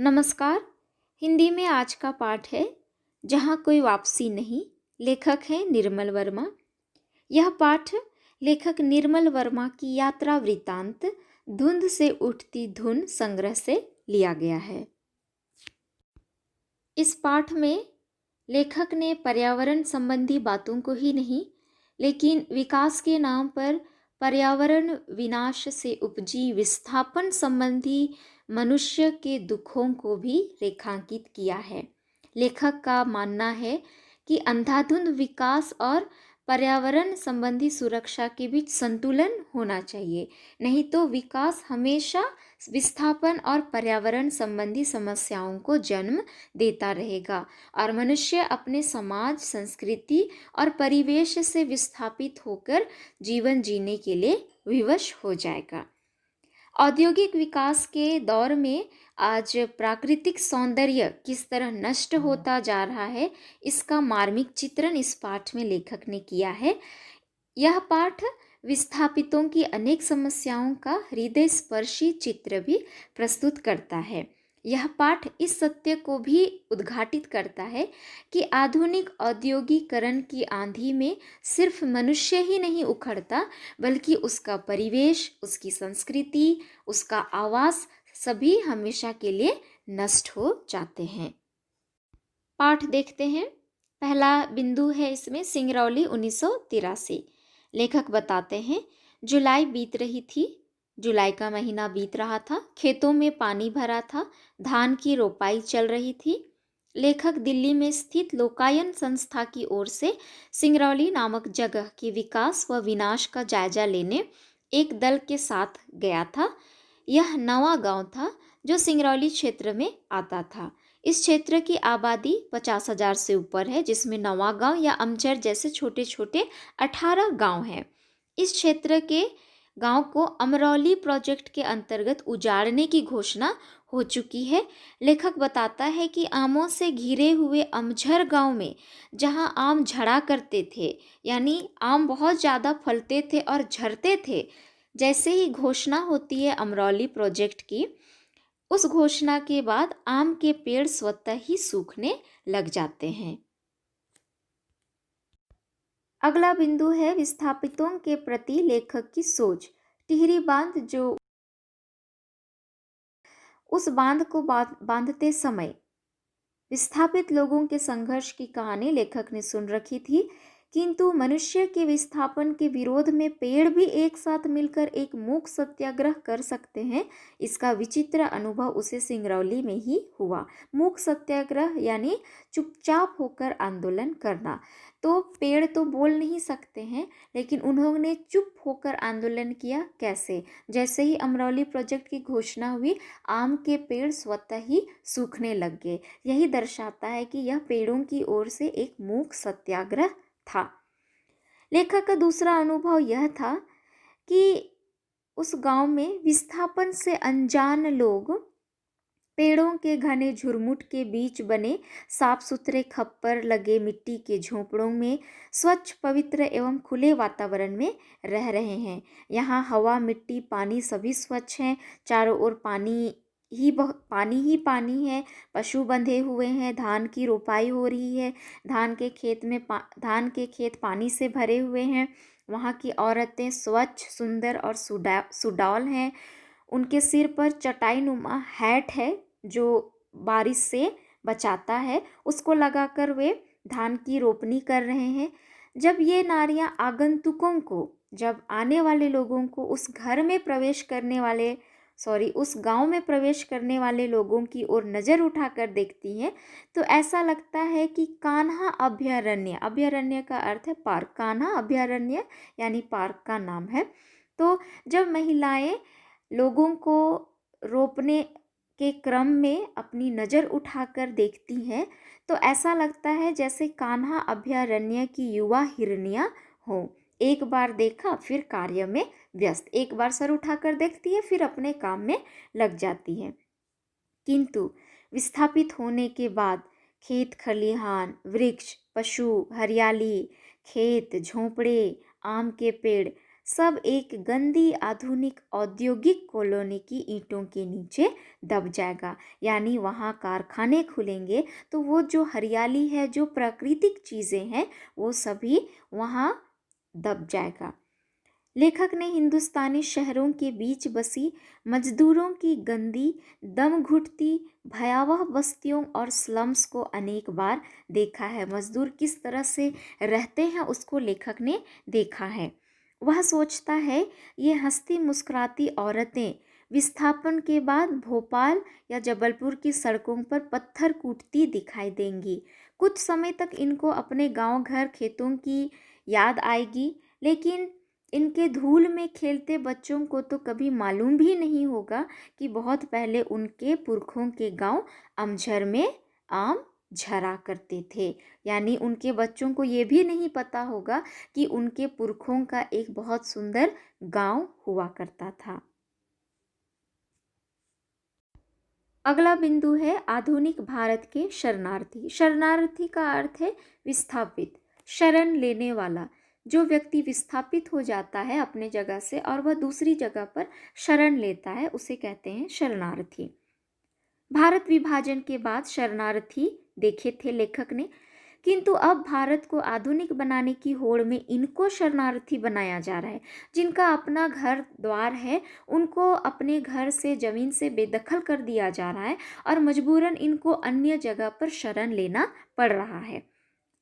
नमस्कार। हिंदी में आज का पाठ है जहाँ कोई वापसी नहीं। लेखक है निर्मल वर्मा। यह पाठ लेखक निर्मल वर्मा की यात्रा वृत्तांत धुंध से उठती धुन संग्रह से लिया गया है। इस पाठ में लेखक ने पर्यावरण संबंधी बातों को ही नहीं, लेकिन विकास के नाम पर पर्यावरण विनाश से उपजी विस्थापन संबंधी मनुष्य के दुखों को भी रेखांकित किया है। लेखक का मानना है कि अंधाधुंध विकास और पर्यावरण संबंधी सुरक्षा के बीच संतुलन होना चाहिए, नहीं तो विकास हमेशा विस्थापन और पर्यावरण संबंधी समस्याओं को जन्म देता रहेगा और मनुष्य अपने समाज, संस्कृति और परिवेश से विस्थापित होकर जीवन जीने के लिए विवश हो जाएगा। औद्योगिक विकास के दौर में आज प्राकृतिक सौंदर्य किस तरह नष्ट होता जा रहा है, इसका मार्मिक चित्रण इस पाठ में लेखक ने किया है। यह पाठ विस्थापितों की अनेक समस्याओं का हृदय स्पर्शी चित्र भी प्रस्तुत करता है। यह पाठ इस सत्य को भी उद्घाटित करता है कि आधुनिक औद्योगिकरण की आंधी में सिर्फ मनुष्य ही नहीं उखड़ता, बल्कि उसका परिवेश, उसकी संस्कृति, उसका आवास सभी हमेशा के लिए नष्ट हो जाते हैं। पाठ देखते हैं। पहला बिंदु है इसमें सिंगरौली 1983। लेखक बताते हैं, जुलाई बीत रही थी। जुलाई का महीना बीत रहा था। खेतों में पानी भरा था। धान की रोपाई चल रही थी। लेखक दिल्ली में स्थित लोकायन संस्था की ओर से सिंगरौली नामक जगह के विकास व विनाश का जायजा लेने एक दल के साथ गया था। यह नवा गांव था जो सिंगरौली क्षेत्र में आता था। इस क्षेत्र की आबादी 50,000 से ऊपर है, जिसमें नवा गांव या अमचर जैसे छोटे छोटे 18 गांव हैं। इस क्षेत्र के गांव को अमरौली प्रोजेक्ट के अंतर्गत उजाड़ने की घोषणा हो चुकी है। लेखक बताता है कि आमों से घिरे हुए अमझर गांव में जहां आम झड़ा करते थे, यानी आम बहुत ज़्यादा फलते थे और झरते थे, जैसे ही घोषणा होती है अमरौली प्रोजेक्ट की, उस घोषणा के बाद आम के पेड़ स्वतः ही सूखने लग जाते हैं। अगला बिंदु है विस्थापितों के प्रति लेखक की सोच। टिहरी बांध, जो उस बांध को बांधते समय विस्थापित लोगों के संघर्ष की कहानी लेखक ने सुन रखी थी, किंतु मनुष्य के विस्थापन के विरोध में पेड़ भी एक साथ मिलकर एक मूक सत्याग्रह कर सकते हैं, इसका विचित्र अनुभव उसे सिंगरौली में ही हुआ। मूक सत्याग्रह यानी चुपचाप होकर आंदोलन करना। तो पेड़ तो बोल नहीं सकते हैं, लेकिन उन्होंने चुप होकर आंदोलन किया। कैसे? जैसे ही अमरौली प्रोजेक्ट की घोषणा हुई, आम के पेड़ स्वतः ही सूखने लग गए। यही दर्शाता है कि यह पेड़ों की ओर से एक मूक सत्याग्रह था। लेखक का दूसरा अनुभव यह था कि उस गांव में विस्थापन से अनजान लोग पेड़ों के घने झुरमुट के बीच बने साफ सुथरे खप्पर लगे मिट्टी के झोंपड़ों में स्वच्छ, पवित्र एवं खुले वातावरण में रह रहे हैं। यहाँ हवा, मिट्टी, पानी सभी स्वच्छ हैं। चारों ओर पानी ही पानी है। पशु बंधे हुए हैं। धान की रोपाई हो रही है। धान के खेत पानी से भरे हुए हैं। वहाँ की औरतें स्वच्छ, सुंदर और सुडौल हैं। उनके सिर पर चटाई नुमा हैट है जो बारिश से बचाता है, उसको लगाकर वे धान की रोपनी कर रहे हैं। जब ये नारियां आगंतुकों को, जब आने वाले लोगों को उस गांव में प्रवेश करने वाले लोगों की ओर नज़र उठाकर देखती हैं, तो ऐसा लगता है कि कान्हा अभयारण्य, अभयारण्य का अर्थ है पार्क, कान्हा अभयारण्य यानी पार्क का नाम है। तो जब महिलाएं लोगों को रोपने के क्रम में अपनी नज़र उठाकर देखती हैं, तो ऐसा लगता है जैसे कान्हा अभयारण्य की युवा हिरनियां हों। एक बार देखा फिर कार्य में व्यस्त, एक बार सर उठाकर देखती है फिर अपने काम में लग जाती है। किंतु विस्थापित होने के बाद खेत खलिहान, वृक्ष, पशु, हरियाली, खेत, झोंपड़े, आम के पेड़ सब एक गंदी आधुनिक औद्योगिक कॉलोनी की ईंटों के नीचे दब जाएगा। यानी वहाँ कारखाने खुलेंगे तो वो जो हरियाली है, जो प्राकृतिक चीज़ें हैं, वो सभी वहाँ दब जाएगा। लेखक ने हिंदुस्तानी शहरों के बीच बसी मजदूरों की गंदी, दम घुटती, भयावह बस्तियों और स्लम्स को अनेक बार देखा है। मजदूर किस तरह से रहते हैं उसको लेखक ने देखा है। वह सोचता है ये हंसती मुस्कुराती औरतें विस्थापन के बाद भोपाल या जबलपुर की सड़कों पर पत्थर कूटती दिखाई देंगी। कुछ समय तक इनको अपने गांव घर खेतों की याद आएगी, लेकिन इनके धूल में खेलते बच्चों को तो कभी मालूम भी नहीं होगा कि बहुत पहले उनके पुरखों के गांव अमझर में आम झरा करते थे। यानी उनके बच्चों को ये भी नहीं पता होगा कि उनके पुरखों का एक बहुत सुंदर गांव हुआ करता था। अगला बिंदु है आधुनिक भारत के शरणार्थी। शरणार्थी का अर्थ है विस्थापित, शरण लेने वाला। जो व्यक्ति विस्थापित हो जाता है अपने जगह से और वह दूसरी जगह पर शरण लेता है, उसे कहते हैं शरणार्थी। भारत विभाजन के बाद शरणार्थी देखे थे लेखक ने, किंतु अब भारत को आधुनिक बनाने की होड़ में इनको शरणार्थी बनाया जा रहा है। जिनका अपना घर द्वार है, उनको अपने घर से, जमीन से बेदखल कर दिया जा रहा है और मजबूरन इनको अन्य जगह पर शरण लेना पड़ रहा है।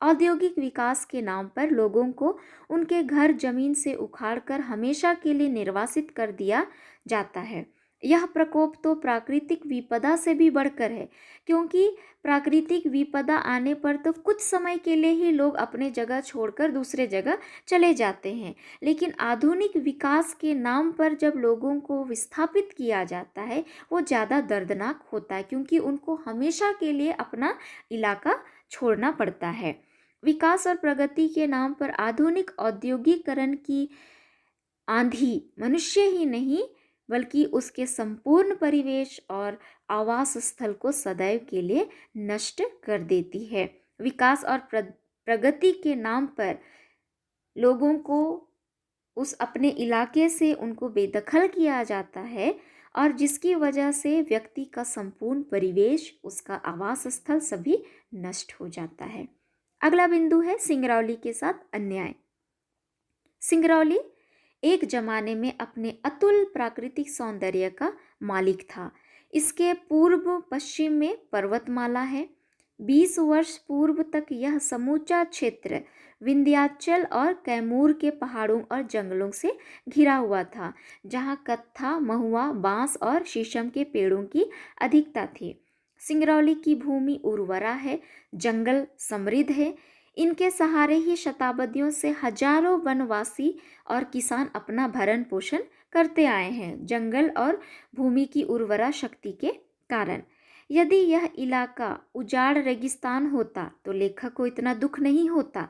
औद्योगिक विकास के नाम पर लोगों को उनके घर जमीन से उखाड़कर हमेशा के लिए निर्वासित कर दिया जाता है। यह प्रकोप तो प्राकृतिक विपदा से भी बढ़कर है, क्योंकि प्राकृतिक विपदा आने पर तो कुछ समय के लिए ही लोग अपने जगह छोड़कर दूसरे जगह चले जाते हैं, लेकिन आधुनिक विकास के नाम पर जब लोगों को विस्थापित किया जाता है वो ज़्यादा दर्दनाक होता है, क्योंकि उनको हमेशा के लिए अपना इलाका छोड़ना पड़ता है। विकास और प्रगति के नाम पर आधुनिक औद्योगिकरण की आंधी मनुष्य ही नहीं बल्कि उसके संपूर्ण परिवेश और आवास स्थल को सदैव के लिए नष्ट कर देती है। विकास और प्रगति के नाम पर लोगों को उस अपने इलाके से उनको बेदखल किया जाता है और जिसकी वजह से व्यक्ति का संपूर्ण परिवेश, उसका आवास स्थल सभी नष्ट हो जाता है। अगला बिंदु है सिंगरौली के साथ अन्याय। सिंगरौली एक जमाने में अपने अतुल प्राकृतिक सौंदर्य का मालिक था। इसके पूर्व पश्चिम में पर्वतमाला है। 20 वर्ष पूर्व तक यह समूचा क्षेत्र विंध्याचल और कैमूर के पहाड़ों और जंगलों से घिरा हुआ था, जहाँ कत्था, महुआ, बांस और शीशम के पेड़ों की अधिकता थी। सिंगरौली की भूमि उर्वरा है, जंगल समृद्ध है। इनके सहारे ही शताब्दियों से हजारों वनवासी और किसान अपना भरण पोषण करते आए हैं, जंगल और भूमि की उर्वरा शक्ति के कारण। यदि यह इलाका उजाड़ रेगिस्तान होता तो लेखक को इतना दुख नहीं होता।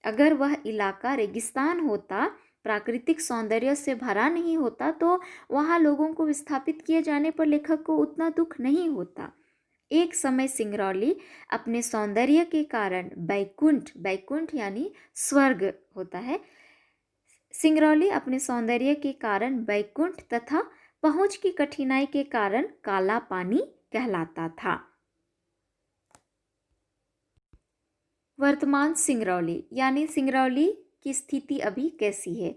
अगर वह इलाका रेगिस्तान होता, प्राकृतिक सौंदर्य से भरा नहीं होता, तो वहाँ लोगों को विस्थापित किए जाने पर लेखक को उतना दुख नहीं होता। एक समय सिंगरौली अपने सौंदर्य के कारण बैकुंठ, बैकुंठ यानी स्वर्ग होता है, सिंगरौली अपने सौंदर्य के कारण बैकुंठ तथा पहुंच की कठिनाई के कारण काला पानी कहलाता था। वर्तमान सिंगरौली यानी सिंगरौली की स्थिति अभी कैसी है।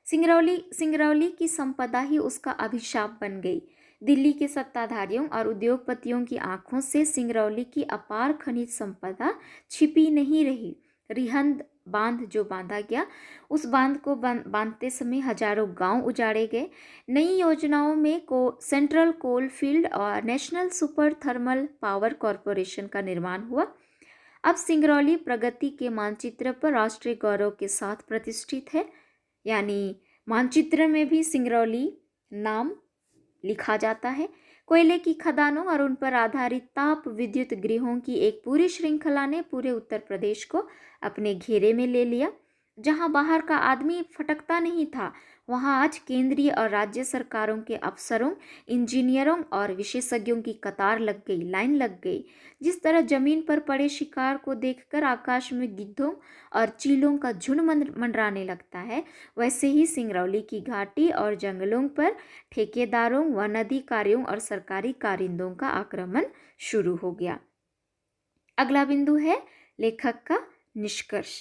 सिंगरौली की संपदा ही उसका अभिशाप बन गई। दिल्ली के सत्ताधारियों और उद्योगपतियों की आंखों से सिंगरौली की अपार खनिज संपदा छिपी नहीं रही। रिहंद बांध जो बांधा गया, उस बांध को बांधते समय हजारों गांव उजाड़े गए। नई योजनाओं में सेंट्रल कोल फील्ड और national super thermal power corporation का निर्माण हुआ। अब सिंगरौली प्रगति के मानचित्र पर राष्ट्रीय गौरव के साथ प्रतिष्ठित है, यानी मानचित्र में भी सिंगरौली नाम लिखा जाता है। कोयले की खदानों और उन पर आधारित ताप विद्युत गृहों की एक पूरी श्रृंखला ने पूरे उत्तर प्रदेश को अपने घेरे में ले लिया। जहां बाहर का आदमी फटकता नहीं था, वहां आज केंद्रीय और राज्य सरकारों के अफसरों, इंजीनियरों और विशेषज्ञों की कतार लग गई, लाइन लग गई। जिस तरह जमीन पर पड़े शिकार को देखकर आकाश में गिद्धों और चीलों का झुंड मंडराने लगता है, वैसे ही सिंगरौली की घाटी और जंगलों पर ठेकेदारों, वन अधिकारियों और सरकारी कारिंदों का आक्रमण शुरू हो गया। अगला बिंदु है लेखक का निष्कर्ष।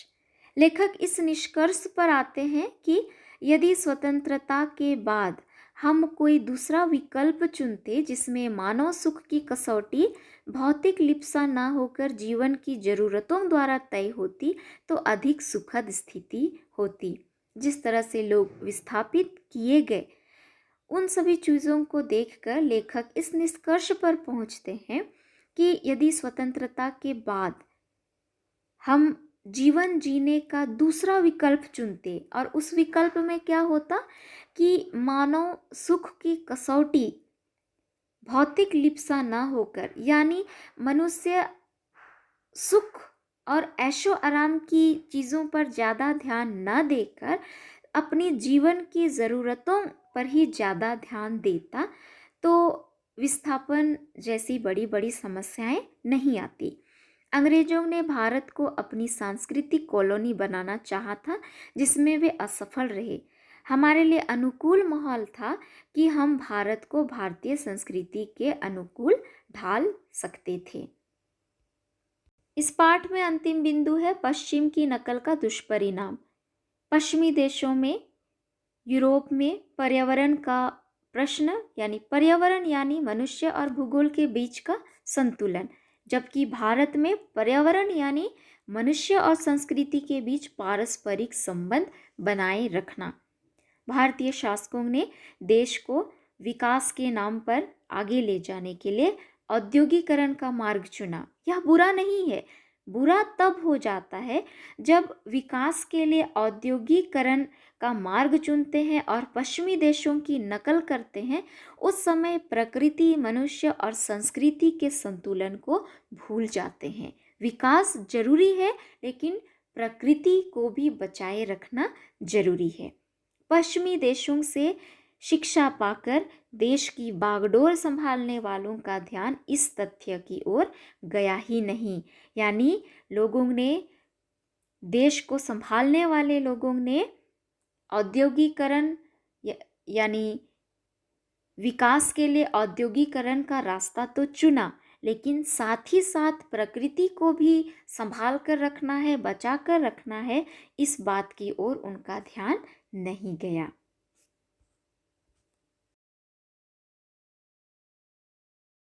लेखक इस निष्कर्ष पर आते हैं कि यदि स्वतंत्रता के बाद हम कोई दूसरा विकल्प चुनते जिसमें मानव सुख की कसौटी भौतिक लिप्सा न होकर जीवन की जरूरतों द्वारा तय होती, तो अधिक सुखद स्थिति होती। जिस तरह से लोग विस्थापित किए गए, उन सभी चीज़ों को देखकर लेखक इस निष्कर्ष पर पहुंचते हैं कि यदि स्वतंत्रता के बाद हम जीवन जीने का दूसरा विकल्प चुनते, और उस विकल्प में क्या होता कि मानव सुख की कसौटी भौतिक लिप्सा न होकर, यानी मनुष्य सुख और ऐशो आराम की चीज़ों पर ज़्यादा ध्यान न देकर अपनी जीवन की ज़रूरतों पर ही ज़्यादा ध्यान देता, तो विस्थापन जैसी बड़ी बड़ी समस्याएं नहीं आती। अंग्रेजों ने भारत को अपनी सांस्कृतिक कॉलोनी बनाना चाहा था, जिसमें वे असफल रहे। हमारे लिए अनुकूल माहौल था कि हम भारत को भारतीय संस्कृति के अनुकूल ढाल सकते थे। इस पाठ में अंतिम बिंदु है पश्चिम की नकल का दुष्परिणाम। पश्चिमी देशों में, यूरोप में पर्यावरण का प्रश्न, पर्यावरण यानी मनुष्य और भूगोल के बीच का संतुलन, जबकि भारत में पर्यावरण यानी मनुष्य और संस्कृति के बीच पारस्परिक संबंध बनाए रखना। भारतीय शासकों ने देश को विकास के नाम पर आगे ले जाने के लिए औद्योगिकरण का मार्ग चुना। यह बुरा नहीं है। बुरा तब हो जाता है जब विकास के लिए औद्योगिकरण का मार्ग चुनते हैं और पश्चिमी देशों की नकल करते हैं। उस समय प्रकृति, मनुष्य और संस्कृति के संतुलन को भूल जाते हैं। विकास जरूरी है, लेकिन प्रकृति को भी बचाए रखना जरूरी है। पश्चिमी देशों से शिक्षा पाकर देश की बागडोर संभालने वालों का ध्यान इस तथ्य की ओर गया ही नहीं, यानी लोगों ने, देश को संभालने वाले लोगों ने औद्योगिकरण यानी विकास के लिए औद्योगिकरण का रास्ता तो चुना, लेकिन साथ ही साथ प्रकृति को भी संभाल कर रखना है, बचा कर रखना है, इस बात की ओर उनका ध्यान नहीं गया।